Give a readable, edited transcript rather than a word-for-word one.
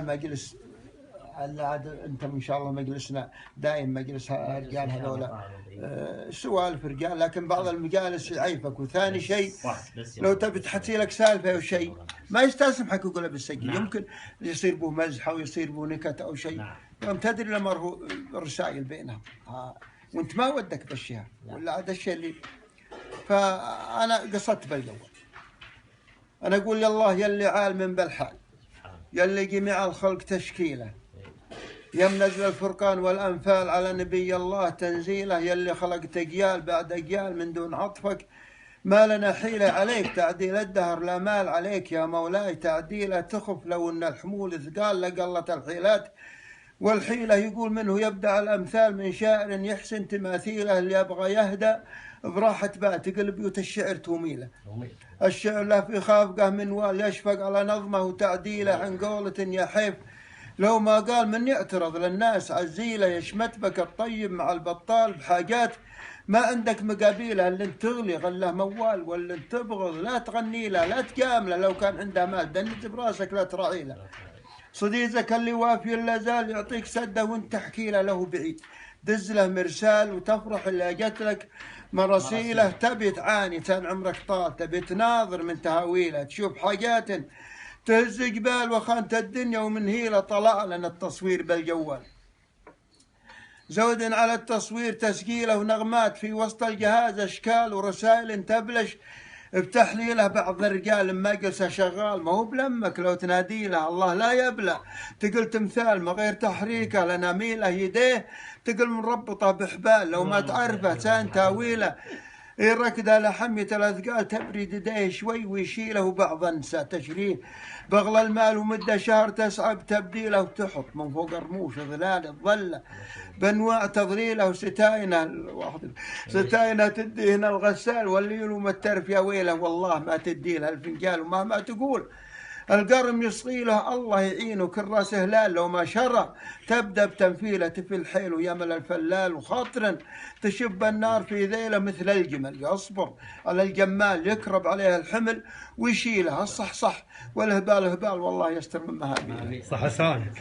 مجلس عاد انت ان شاء الله مجلسنا دائم مجلس الرجال هذولا سوالف رجال، لكن بعض المجالس يعيفك. وثاني شيء لو تبي تحكي لك سالفه او شيء ما يستسمحك يقولها بالسجل. يمكن يصير به مزح او يصير به نكت او شيء، يوم تدري لما هو الرسائل بينهم وانت ما ودك بشيها ولا هذا الشيء اللي. فانا قصدت بالجوال، انا اقول يا الله يلي عالم بالحال، يلي جميع الخلق تشكيله، يا منزل الفرقان والأنفال على نبي الله تنزيله، يلي خلقت أجيال بعد أجيال من دون عطفك، ما لنا حيلة عليك تعديل الدهر، لا مال عليك يا مولاي تعديله، تخف لو أن الحمول ثقال لقلت الحيلات والحيلة. يقول منه يبدأ الأمثال من شاعر يحسن تماثيله، اللي يبغى يهدى براحة بال تقلب بيوت الشعر توميله. الشعر له في خافقه منوال يشفق على نظمه وتعديله، عن قولة يا حيف لو ما قال من يعترض للناس عزيله، يشمت بك الطيب مع البطال بحاجات ما عندك مقابيله، اللي انت تغلي غله موال، واللي انت تبغض لا تغني له لا تجامله، لو كان عنده مال دنت براسك لا تراعي له. صديقك اللي وافي لا زال يعطيك سده وانت تحكي له بعيد، دز له مرسال وتفرح اللي جت لك مراسيله. تبي تعاني كان عمرك طال، تبي تناظر من تهاويله، تشوف حاجات تهز جبال وخانت الدنيا، ومن هيله طلع لنا التصوير بالجوال. زود على التصوير تسجيله ونغمات في وسط الجهاز اشكال ورسائل تبلش بتحليله. بعض الرجال مجلسه شغال ما هو بلمك، لو تنادي له الله لا يبلى، تقول تمثال ما غير تحريكه لنميله، يديه تقول مربطه بحبال لو ما تعرفه سان تاويله. يركد على حمية الأثقال تبرد يديه شوي ويشيله، وبعض انسى تشريه بغل المال ومدة شهر تسعى بتبديله، وتحط من فوق رموش ظلال الظلة بانواع تضليله، ستاينه تدي هنا الغسال واللي يلوم الترف يا ويله، والله ما تدي لها الفنجال ومهما تقول القرم يصغي له الله يعينه، كل راس هلال لو ما شرع تبدا بتنفيله، تفل حيل ويمل الفلال، وخاطرا تشب النار في ذيله مثل الجمل، يصبر على الجمال يكرب عليه الحمل ويشيله. الصح صح والهبال هبال، والله يستر من مهابيله. صح حسان.